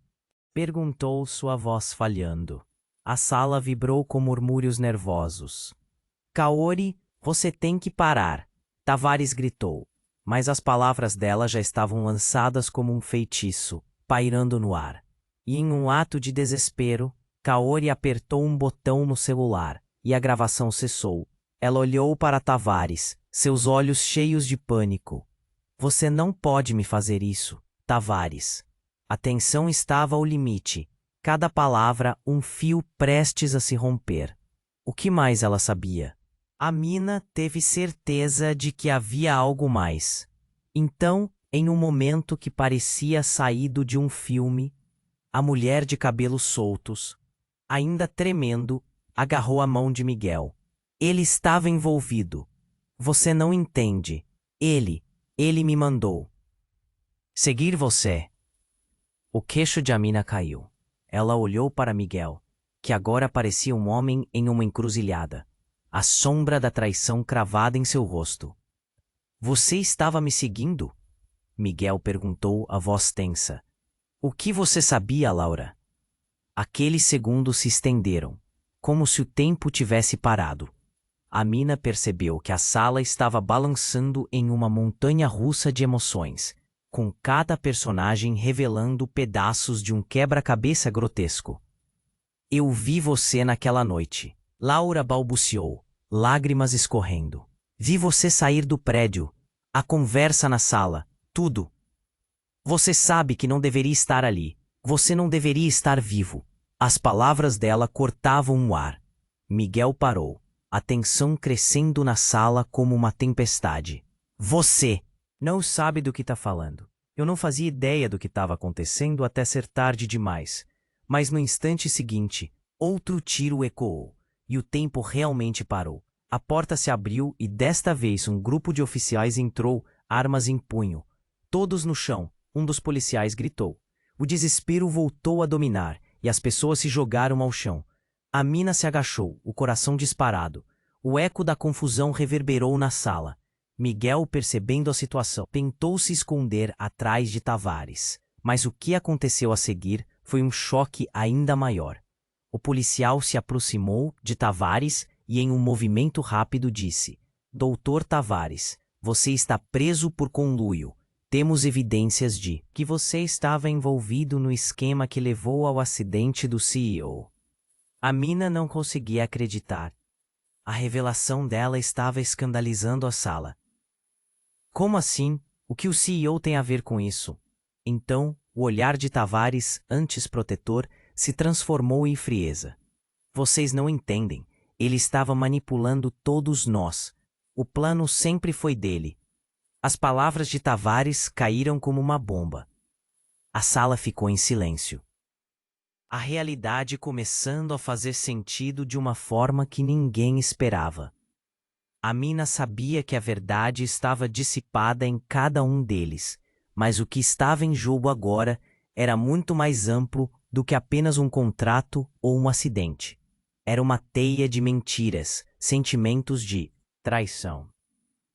perguntou, sua voz falhando. A sala vibrou com murmúrios nervosos. Kaori, você tem que parar, Tavares gritou. Mas as palavras dela já estavam lançadas como um feitiço, pairando no ar. E em um ato de desespero, Kaori apertou um botão no celular, e a gravação cessou. Ela olhou para Tavares, seus olhos cheios de pânico. Você não pode me fazer isso, Tavares. A tensão estava ao limite, cada palavra um fio prestes a se romper. O que mais ela sabia? A mina teve certeza de que havia algo mais. Então, em um momento que parecia saído de um filme, a mulher de cabelos soltos, ainda tremendo, agarrou a mão de Miguel. Ele estava envolvido. Você não entende. Ele me mandou seguir você. O queixo de Amina caiu. Ela olhou para Miguel, que agora parecia um homem em uma encruzilhada, a sombra da traição cravada em seu rosto. Você estava me seguindo? Miguel perguntou, a voz tensa. O que você sabia, Laura? Aqueles segundos se estenderam, como se o tempo tivesse parado. Amina percebeu que a sala estava balançando em uma montanha-russa de emoções, com cada personagem revelando pedaços de um quebra-cabeça grotesco. Eu vi você naquela noite. Laura balbuciou, lágrimas escorrendo. Vi você sair do prédio, a conversa na sala, tudo. Você sabe que não deveria estar ali. Você não deveria estar vivo. As palavras dela cortavam o ar. Miguel parou, a tensão crescendo na sala como uma tempestade. Você não sabe do que está falando. Eu não fazia ideia do que estava acontecendo até ser tarde demais. Mas no instante seguinte, outro tiro ecoou, e o tempo realmente parou. A porta se abriu e desta vez um grupo de oficiais entrou, armas em punho. Todos no chão, um dos policiais gritou. O desespero voltou a dominar, e as pessoas se jogaram ao chão. Amina se agachou, o coração disparado. O eco da confusão reverberou na sala. Miguel, percebendo a situação, tentou se esconder atrás de Tavares. Mas o que aconteceu a seguir foi um choque ainda maior. O policial se aproximou de Tavares e, em um movimento rápido, disse: Doutor Tavares, você está preso por conluio. Temos evidências de que você estava envolvido no esquema que levou ao acidente do CEO. Amina não conseguia acreditar. A revelação dela estava escandalizando a sala. Como assim? O que o CEO tem a ver com isso? Então, o olhar de Tavares, antes protetor, se transformou em frieza. Vocês não entendem. Ele estava manipulando todos nós. O plano sempre foi dele. As palavras de Tavares caíram como uma bomba. A sala ficou em silêncio. A realidade começando a fazer sentido de uma forma que ninguém esperava. Amina sabia que a verdade estava dissipada em cada um deles, mas o que estava em jogo agora era muito mais amplo do que apenas um contrato ou um acidente. Era uma teia de mentiras, sentimentos de traição.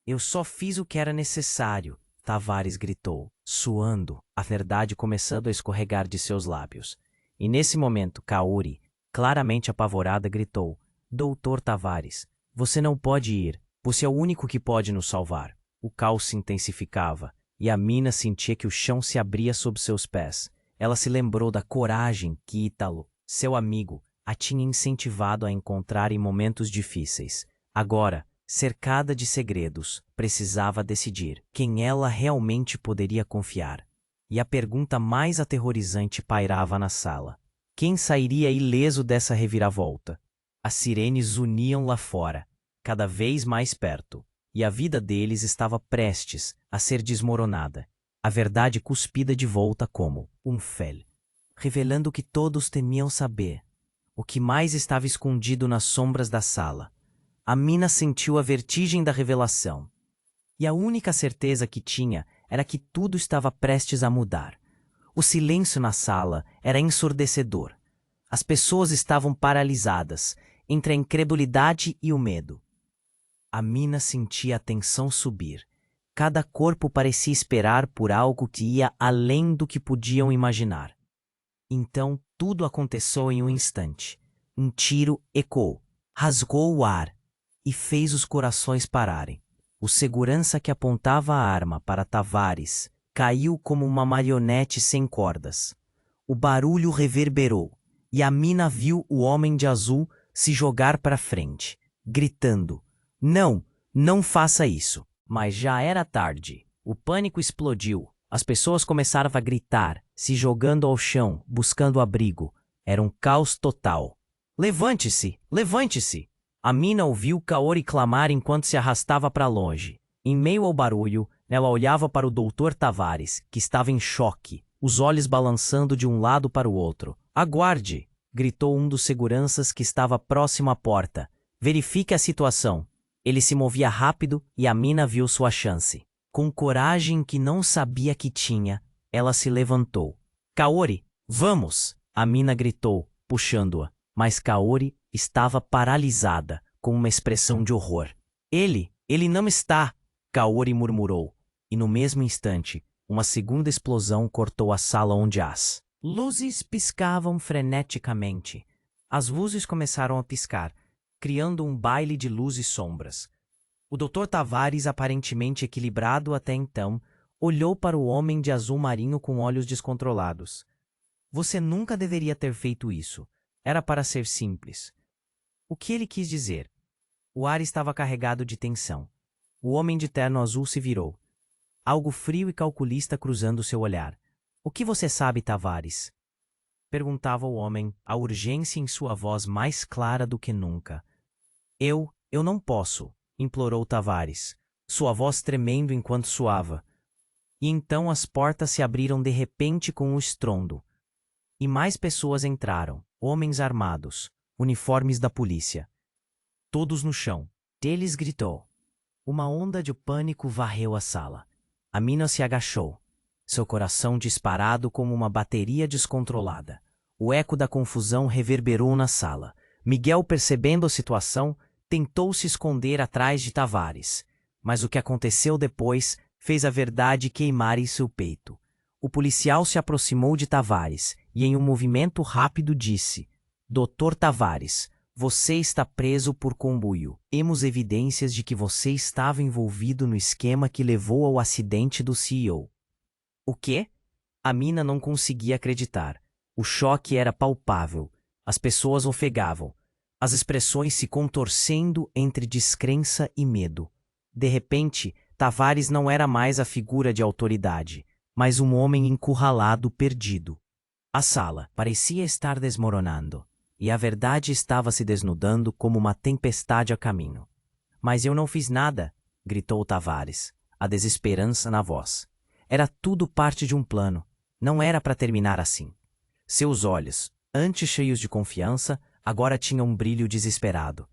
Eu só fiz o que era necessário, Tavares gritou, suando, a verdade começando a escorregar de seus lábios. E nesse momento, Kaori, claramente apavorada, gritou: Doutor Tavares, você não pode ir, você é o único que pode nos salvar. O caos se intensificava, e Amina sentia que o chão se abria sob seus pés. Ela se lembrou da coragem que Ítalo, seu amigo, a tinha incentivado a encontrar em momentos difíceis. Agora, cercada de segredos, precisava decidir quem ela realmente poderia confiar. E a pergunta mais aterrorizante pairava na sala. Quem sairia ileso dessa reviravolta? As sirenes zuniam lá fora, cada vez mais perto, e a vida deles estava prestes a ser desmoronada. A verdade cuspida de volta como um fel, revelando o que todos temiam saber. O que mais estava escondido nas sombras da sala. Amina sentiu a vertigem da revelação. E a única certeza que tinha era que tudo estava prestes a mudar. O silêncio na sala era ensurdecedor. As pessoas estavam paralisadas, entre a incredulidade e o medo. Amina sentia a tensão subir. Cada corpo parecia esperar por algo que ia além do que podiam imaginar. Então, tudo aconteceu em um instante. Um tiro ecoou, rasgou o ar e fez os corações pararem. O segurança que apontava a arma para Tavares caiu como uma marionete sem cordas. O barulho reverberou e Amina viu o homem de azul se jogar para frente, gritando: Não, não faça isso. Mas já era tarde. O pânico explodiu. As pessoas começaram a gritar, se jogando ao chão, buscando abrigo. Era um caos total. Levante-se! Levante-se! Amina ouviu Kaori clamar enquanto se arrastava para longe. Em meio ao barulho, ela olhava para o doutor Tavares, que estava em choque, os olhos balançando de um lado para o outro. Aguarde! Gritou um dos seguranças que estava próximo à porta. Verifique a situação. Ele se movia rápido e Amina viu sua chance. Com coragem que não sabia que tinha, ela se levantou. Kaori, vamos! Amina gritou, puxando-a. Mas Kaori estava paralisada, com uma expressão de horror. Ele não está! Kaori murmurou. E no mesmo instante, uma segunda explosão cortou a sala onde as luzes piscavam freneticamente. As luzes começaram a piscar. criando um baile de luz e sombras. O Dr. Tavares, aparentemente equilibrado até então, olhou para o homem de azul marinho com olhos descontrolados. Você nunca deveria ter feito isso. Era para ser simples. O que ele quis dizer? O ar estava carregado de tensão. O homem de terno azul se virou. Algo frio e calculista cruzando seu olhar. O que você sabe, Tavares? Perguntava o homem, a urgência em sua voz mais clara do que nunca. Eu não posso, implorou Tavares, sua voz tremendo enquanto suava. E então as portas se abriram de repente com um estrondo. E mais pessoas entraram, homens armados, uniformes da polícia. Todos no chão. Deles gritou. Uma onda de pânico varreu a sala. A mina se agachou, seu coração disparado como uma bateria descontrolada. O eco da confusão reverberou na sala. Miguel, percebendo a situação, tentou se esconder atrás de Tavares. Mas o que aconteceu depois fez a verdade queimar em seu peito. O policial se aproximou de Tavares e, em um movimento rápido, disse: Dr. Tavares, você está preso por conluio. Temos evidências de que você estava envolvido no esquema que levou ao acidente do CEO. O quê? A mina não conseguia acreditar. O choque era palpável. As pessoas ofegavam, as expressões se contorcendo entre descrença e medo. De repente, Tavares não era mais a figura de autoridade, mas um homem encurralado, perdido. A sala parecia estar desmoronando, e a verdade estava se desnudando como uma tempestade a caminho. Mas eu não fiz nada, gritou Tavares, a desesperança na voz. Era tudo parte de um plano. Não era para terminar assim. Seus olhos, antes cheios de confiança, agora tinham um brilho desesperado.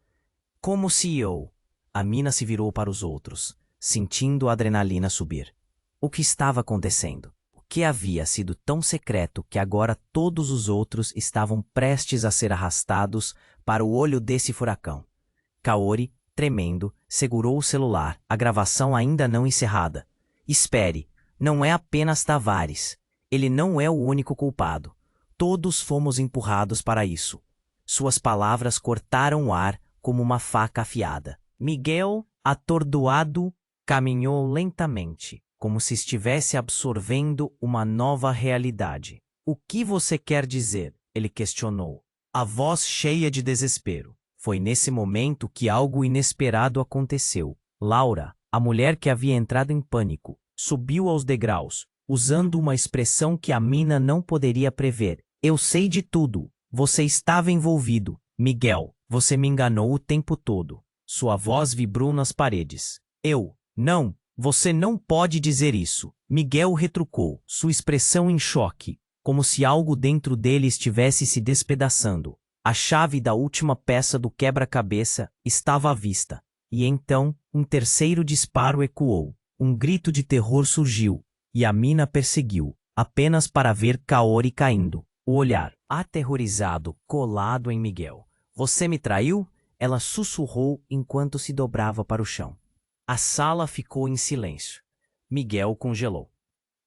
Como CEO? A mina se virou para os outros, sentindo a adrenalina subir. O que estava acontecendo? O que havia sido tão secreto que agora todos os outros estavam prestes a ser arrastados para o olho desse furacão? Kaori, tremendo, segurou o celular, a gravação ainda não encerrada. Espere, não é apenas Tavares. Ele não é o único culpado. Todos fomos empurrados para isso. Suas palavras cortaram o ar como uma faca afiada. Miguel, atordoado, caminhou lentamente, como se estivesse absorvendo uma nova realidade. O que você quer dizer? Ele questionou, a voz cheia de desespero. Foi nesse momento que algo inesperado aconteceu. Laura, a mulher que havia entrado em pânico, subiu aos degraus, usando uma expressão que a mina não poderia prever. Eu sei de tudo. Você estava envolvido. Miguel, você me enganou o tempo todo. Sua voz vibrou nas paredes. Não, você não pode dizer isso. Miguel retrucou, sua expressão em choque, como se algo dentro dele estivesse se despedaçando. A chave da última peça do quebra-cabeça estava à vista. E então, um terceiro disparo ecoou. Um grito de terror surgiu, e a mina perseguiu, apenas para ver Kaori caindo. O olhar, aterrorizado, colado em Miguel. Você me traiu? Ela sussurrou enquanto se dobrava para o chão. A sala ficou em silêncio. Miguel congelou.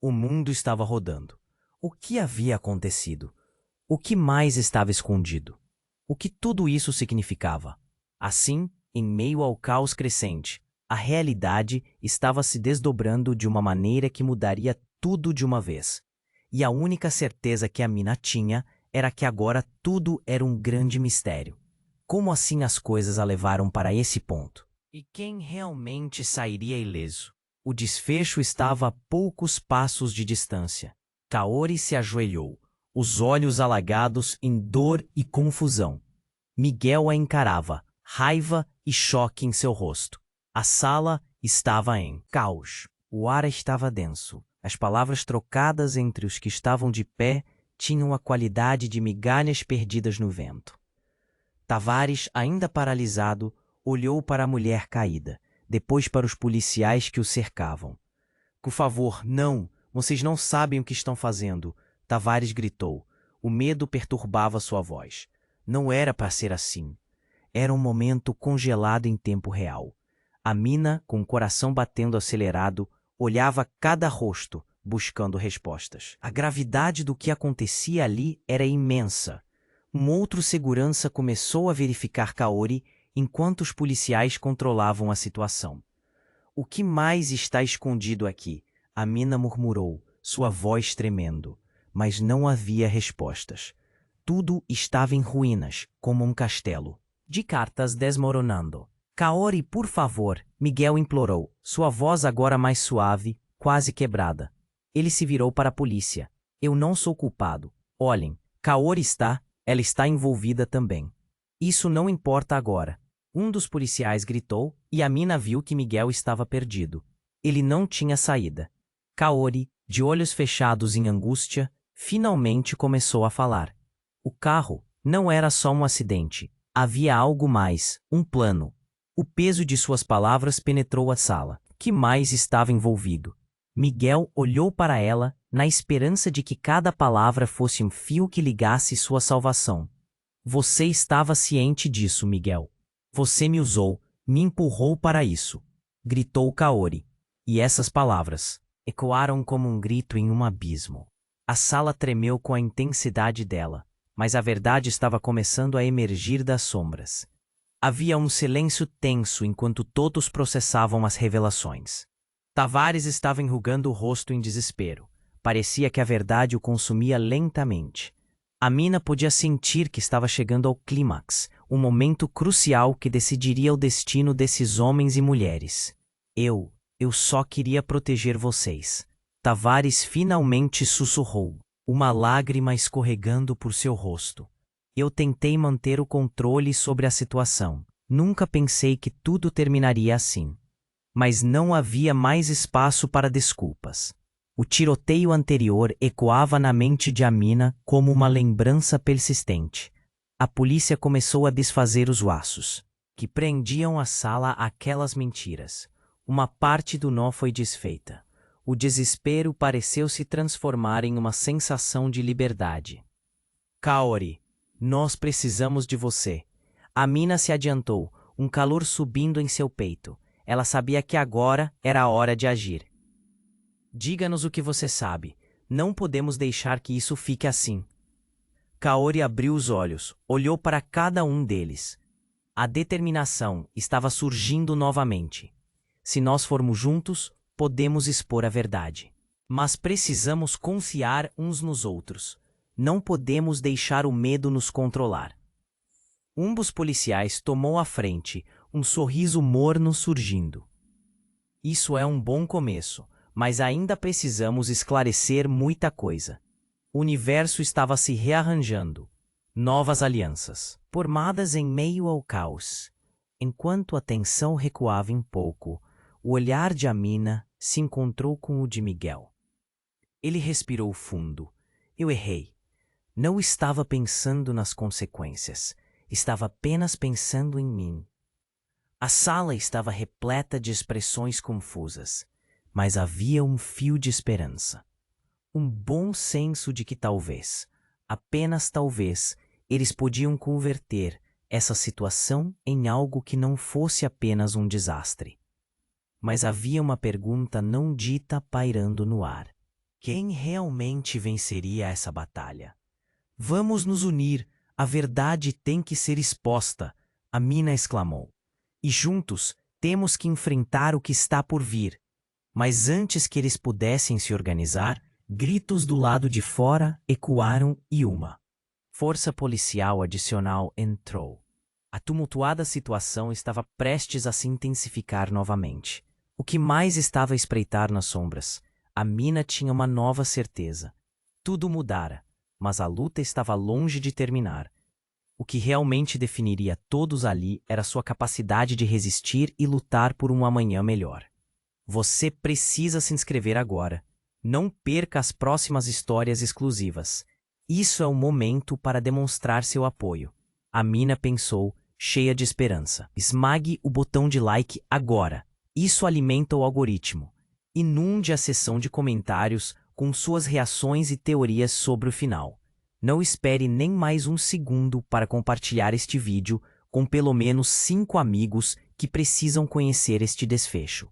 O mundo estava rodando. O que havia acontecido? O que mais estava escondido? O que tudo isso significava? Assim, em meio ao caos crescente, a realidade estava se desdobrando de uma maneira que mudaria tudo de uma vez. E a única certeza que a mina tinha era que agora tudo era um grande mistério. Como assim as coisas a levaram para esse ponto? E quem realmente sairia ileso? O desfecho estava a poucos passos de distância. Kaori se ajoelhou, os olhos alagados em dor e confusão. Miguel a encarava, raiva e choque em seu rosto. A sala estava em caos. O ar estava denso. As palavras trocadas entre os que estavam de pé tinham a qualidade de migalhas perdidas no vento. Tavares, ainda paralisado, olhou para a mulher caída, depois para os policiais que o cercavam. Por favor, não! Vocês não sabem o que estão fazendo! Tavares gritou. O medo perturbava sua voz. Não era para ser assim. Era um momento congelado em tempo real. A mina, com o coração batendo acelerado, olhava cada rosto, buscando respostas. A gravidade do que acontecia ali era imensa. Um outro segurança começou a verificar Kaori, enquanto os policiais controlavam a situação. O que mais está escondido aqui? Amina murmurou, sua voz tremendo, mas não havia respostas. Tudo estava em ruínas, como um castelo. De cartas desmoronando. Kaori, por favor, Miguel implorou, sua voz agora mais suave, quase quebrada. Ele se virou para a polícia. Eu não sou culpado. Olhem, Kaori ela está envolvida também. Isso não importa agora. Um dos policiais gritou e Amina viu que Miguel estava perdido. Ele não tinha saída. Kaori, de olhos fechados em angústia, finalmente começou a falar. O carro não era só um acidente. Havia algo mais, um plano. O peso de suas palavras penetrou a sala. Que mais estava envolvido? Miguel olhou para ela, na esperança de que cada palavra fosse um fio que ligasse sua salvação. Você estava ciente disso, Miguel. Você me usou, me empurrou para isso. Gritou Kaori. E essas palavras ecoaram como um grito em um abismo. A sala tremeu com a intensidade dela, mas a verdade estava começando a emergir das sombras. Havia um silêncio tenso enquanto todos processavam as revelações. Tavares estava enrugando o rosto em desespero. Parecia que a verdade o consumia lentamente. Amina podia sentir que estava chegando ao clímax, um momento crucial que decidiria o destino desses homens e mulheres. Eu só queria proteger vocês. Tavares finalmente sussurrou, uma lágrima escorregando por seu rosto. Eu tentei manter o controle sobre a situação. Nunca pensei que tudo terminaria assim. Mas não havia mais espaço para desculpas. O tiroteio anterior ecoava na mente de Amina como uma lembrança persistente. A polícia começou a desfazer os laços que prendiam a sala àquelas mentiras. Uma parte do nó foi desfeita. O desespero pareceu se transformar em uma sensação de liberdade. Kaori, nós precisamos de você. Amina se adiantou, um calor subindo em seu peito. Ela sabia que agora era a hora de agir. Diga-nos o que você sabe. Não podemos deixar que isso fique assim. Kaori abriu os olhos, olhou para cada um deles. A determinação estava surgindo novamente. Se nós formos juntos, podemos expor a verdade. Mas precisamos confiar uns nos outros. Não podemos deixar o medo nos controlar. Um dos policiais tomou a frente, um sorriso morno surgindo. Isso é um bom começo, mas ainda precisamos esclarecer muita coisa. O universo estava se rearranjando. Novas alianças, formadas em meio ao caos. Enquanto a tensão recuava um pouco, o olhar de Amina se encontrou com o de Miguel. Ele respirou fundo. Eu errei. Não estava pensando nas consequências. Estava apenas pensando em mim. A sala estava repleta de expressões confusas, mas havia um fio de esperança. Um bom senso de que talvez, apenas talvez, eles podiam converter essa situação em algo que não fosse apenas um desastre. Mas havia uma pergunta não dita pairando no ar. Quem realmente venceria essa batalha? Vamos nos unir, a verdade tem que ser exposta, Amina exclamou. E juntos, temos que enfrentar o que está por vir. Mas antes que eles pudessem se organizar, gritos do lado de fora ecoaram e uma força policial adicional entrou. A tumultuada situação estava prestes a se intensificar novamente. O que mais estava a espreitar nas sombras? Amina tinha uma nova certeza. Tudo mudara, mas a luta estava longe de terminar. O que realmente definiria todos ali era sua capacidade de resistir e lutar por um amanhã melhor. Você precisa se inscrever agora. Não perca as próximas histórias exclusivas. Isso é o momento para demonstrar seu apoio. Amina pensou, cheia de esperança. Esmague o botão de like agora. Isso alimenta o algoritmo. Inunde a seção de comentários com suas reações e teorias sobre o final. Não espere nem mais um segundo para compartilhar este vídeo com pelo menos 5 amigos que precisam conhecer este desfecho.